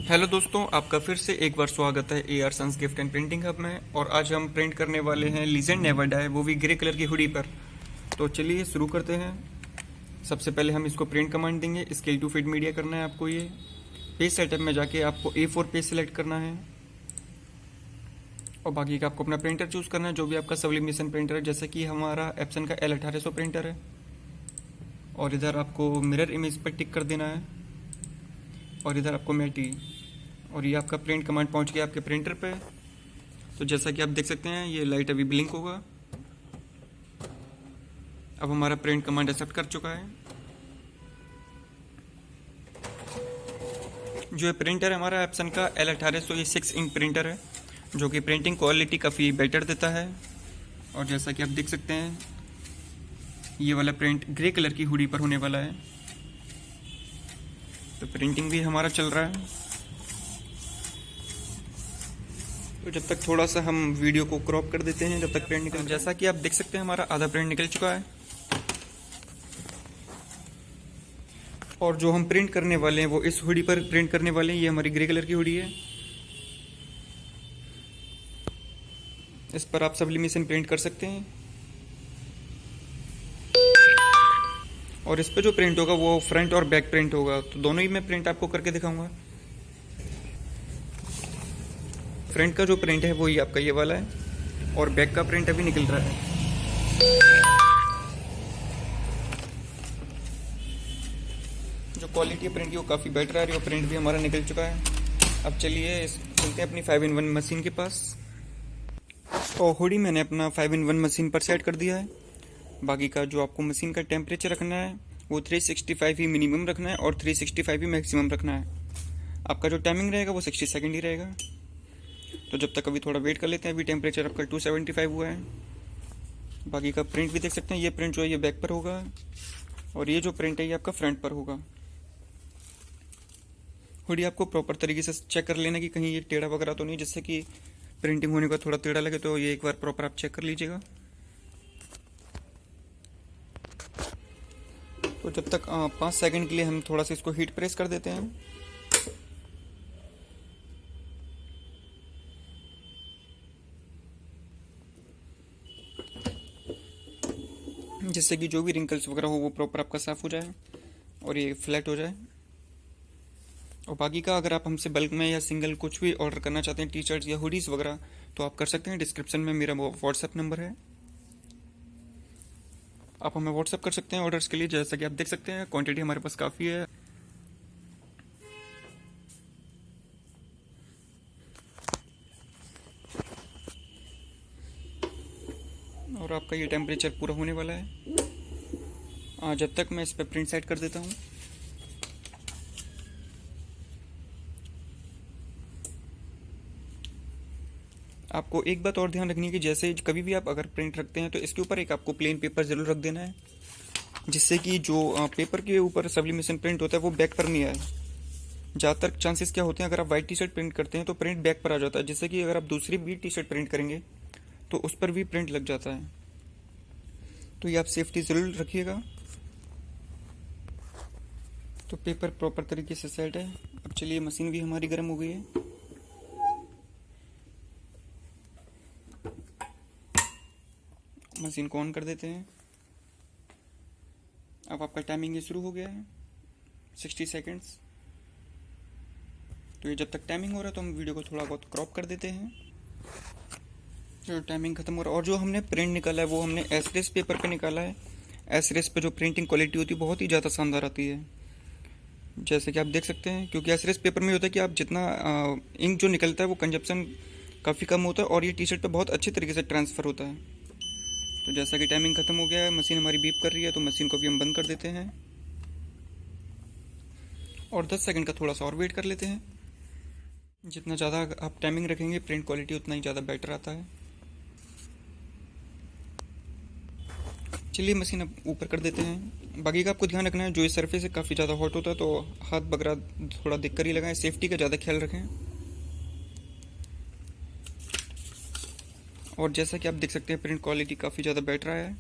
Hello दोस्तों, आपका फिर से एक बार स्वागत है A R Sons gift and printing hub में। और आज हम प्रिंट करने वाले हैं लीजेंड नेवर डाई, वो भी ग्रे कलर की हुडी पर। तो चलिए शुरू करते हैं। सबसे पहले हम इसको प्रिंट कमांड देंगे। स्केल टू फिट मीडिया करना है आपको। ये पेज सेटअप में जाके आपको A4 पेज सेलेक्ट करना है और बाकी का आपको अपना प्रिंटर चूज़ करना है, जो भी आपका सब्लिमेशन प्रिंटर है। जैसे कि हमारा एप्सन का L1800 प्रिंटर है। और इधर आपको मिरर इमेज पर टिक कर देना है और इधर आपको मैटी। और ये आपका प्रिंट कमांड पहुंच गया आपके प्रिंटर पे। तो जैसा कि आप देख सकते हैं, ये लाइट अभी ब्लिंक होगा। अब हमारा प्रिंट कमांड एक्सेप्ट कर चुका है। जो ये प्रिंटर है हमारा एप्सन का L1800, ये 6 इंक प्रिंटर है, जो कि प्रिंटिंग क्वालिटी काफ़ी बेटर देता है। और जैसा कि आप देख सकते हैं, ये वाला प्रिंट ग्रे कलर की हुडी पर होने वाला है। तो प्रिंटिंग भी हमारा चल रहा है। तो जब तक थोड़ा सा हम वीडियो को क्रॉप कर देते हैं, जब तक प्रिंट निकल। जैसा कि आप देख सकते हैं, हमारा आधा प्रिंट निकल चुका है। और जो हम प्रिंट करने वाले हैं वो इस हुडी पर प्रिंट करने वाले हैं। ये हमारी ग्रे कलर की हुडी है। इस पर आप सब्लिमेशन प्रिंट कर सकते हैं। और इस पर जो प्रिंट होगा वो फ्रंट और बैक प्रिंट होगा। तो दोनों ही मैं प्रिंट आपको करके दिखाऊंगा। फ्रंट का जो प्रिंट है वो ही आपका ये वाला है और बैक का प्रिंट अभी निकल रहा है। जो क्वालिटी है प्रिंट की वो काफ़ी बेटर आ रही है और प्रिंट भी हमारा निकल चुका है। अब चलिए चलते हैं अपनी 5-in-1 मशीन के पास। तो हुडी मैंने अपना 5-in-1 मशीन पर सेट कर दिया है। बाकी का जो आपको मशीन का टेम्परेचर रखना है वो 365 ही मिनिमम रखना है और 365 ही मैक्सिमम रखना है। आपका जो टाइमिंग रहेगा वो 60 सेकेंड ही रहेगा। तो जब तक अभी थोड़ा वेट कर लेते हैं। अभी टेम्परेचर आपका 275 हुआ है। बाकी का प्रिंट भी देख सकते हैं। ये प्रिंट जो है ये बैक पर होगा और ये जो प्रिंट है ये आपका फ्रंट पर होगा। हुडी आपको प्रॉपर तरीके से चेक कर लेना कि कहीं ये टेढ़ा वगैरह तो नहीं, जिससे कि प्रिंटिंग होने का थोड़ा टेढ़ा लगे। तो ये एक बार प्रॉपर आप चेक कर लीजिएगा। तो जब तक 5 सेकंड के लिए हम थोड़ा सा इसको हीट प्रेस कर देते हैं। जिससे कि जो भी रिंकल्स वगैरह हो वो प्रॉपर आपका साफ़ हो जाए और ये फ्लैट हो जाए। और बाकी का अगर आप हमसे बल्क में या सिंगल कुछ भी ऑर्डर करना चाहते हैं, टी शर्ट्स या हुडीज़ वगैरह, तो आप कर सकते हैं। डिस्क्रिप्शन में मेरा व्हाट्सएप नंबर है, आप हमें व्हाट्सएप कर सकते हैं ऑर्डर्स के लिए। जैसा कि आप देख सकते हैं, क्वांटिटी हमारे पास काफ़ी है। और आपका ये टेम्परेचर पूरा होने वाला है। जब तक मैं इस पर प्रिंट सेट कर देता हूँ। आपको एक बात और ध्यान रखनी है कि जैसे कभी भी आप अगर प्रिंट रखते हैं तो इसके ऊपर एक आपको प्लेन पेपर ज़रूर रख देना है, जिससे कि जो पेपर के ऊपर सब्लिमेशन प्रिंट होता है वो बैक पर नहीं आए। ज़्यादातर चांसेस क्या होते हैं, अगर आप वाइट टी शर्ट प्रिंट करते हैं तो प्रिंट बैक पर आ जाता है, जिससे कि अगर आप दूसरी भी टी शर्ट प्रिंट करेंगे तो उस पर भी प्रिंट लग जाता है। तो ये आप सेफ्टी ज़रूर रखिएगा। तो पेपर प्रॉपर तरीके से सेट है। अब चलिए, मशीन भी हमारी गर्म हो गई है। मशीन को ऑन कर देते हैं। अब आपका टाइमिंग ये शुरू हो गया है 60 सेकेंड्स। तो ये जब तक टाइमिंग हो रहा है तो हम वीडियो को थोड़ा बहुत क्रॉप कर देते हैं। जो टाइमिंग खत्म हो रहा है। और जो हमने प्रिंट निकाला है वो हमने एसरेस पेपर पे निकाला है। एसरेस पे जो प्रिंटिंग क्वालिटी होती है बहुत ही ज़्यादा शानदार आती है, जैसे कि आप देख सकते हैं। क्योंकि एसरेस पेपर में होता है कि आप जितना इंक जो निकलता है वो कंजप्शन काफ़ी कम होता है और ये टी शर्ट पर बहुत अच्छी तरीके से ट्रांसफ़र होता है। तो जैसा कि टाइमिंग ख़त्म हो गया है, मशीन हमारी बीप कर रही है, तो मशीन को भी हम बंद कर देते हैं और 10 सेकंड का थोड़ा सा और वेट कर लेते हैं। जितना ज़्यादा आप टाइमिंग रखेंगे प्रिंट क्वालिटी उतना ही ज़्यादा बेटर आता है। चलिए मशीन अब ऊपर कर देते हैं। बाकी का आपको ध्यान रखना है, जो इस सरफेस है काफ़ी ज़्यादा हॉट होता है, तो हाथ वगैरह थोड़ा देख कर ही लगाएं। सेफ्टी का ज़्यादा ख्याल रखें। और जैसा कि आप देख सकते हैं, प्रिंट क्वालिटी काफ़ी ज़्यादा बेटर आया है।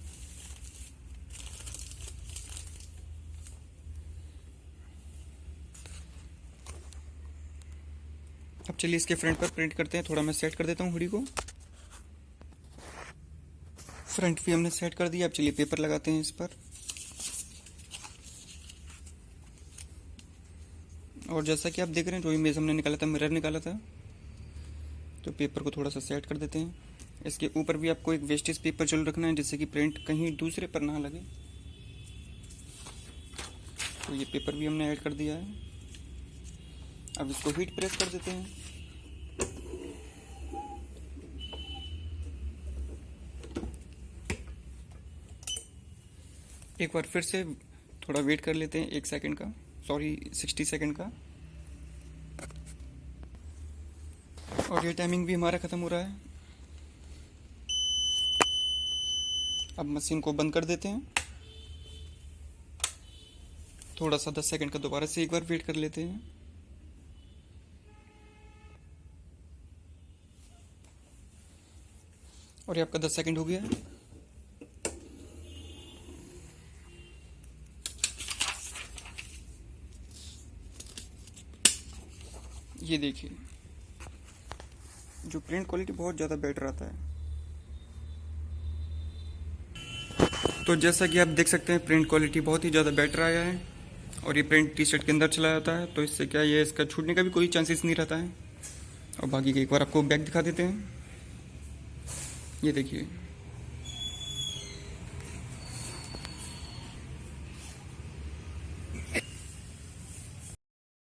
अब चलिए इसके फ्रंट पर प्रिंट करते हैं। थोड़ा मैं सेट कर देता हूँ हुडी को। फ्रंट भी हमने सेट कर दिया। अब चलिए पेपर लगाते हैं इस पर। और जैसा कि आप देख रहे हैं, जो इमेज हमने निकाला था, मिरर निकाला था, तो पेपर को थोड़ा सा सेट कर देते हैं। इसके ऊपर भी आपको एक वेस्टेज पेपर जरूर रखना है, जिससे कि प्रिंट कहीं दूसरे पर ना लगे। तो ये पेपर भी हमने ऐड कर दिया है। अब इसको हीट प्रेस कर देते हैं। एक बार फिर से थोड़ा वेट कर लेते हैं, 1 सेकंड का, सॉरी 60 सेकंड का। और ये टाइमिंग भी हमारा ख़त्म हो रहा है। अब मशीन को बंद कर देते हैं। थोड़ा सा 10 सेकंड का दोबारा से एक बार वेट कर लेते हैं। और ये आपका 10 सेकंड हो गया है। ये देखिए, जो प्रिंट क्वालिटी बहुत ज़्यादा बेटर आता है। तो जैसा कि आप देख सकते हैं, प्रिंट क्वालिटी बहुत ही ज़्यादा बेटर आया है। और ये प्रिंट टी शर्ट के अंदर चला जाता है, तो इससे क्या ये इसका छूटने का भी कोई चांसेस नहीं रहता है। और बाकी के एक बार आपको बैक दिखा देते हैं। ये देखिए।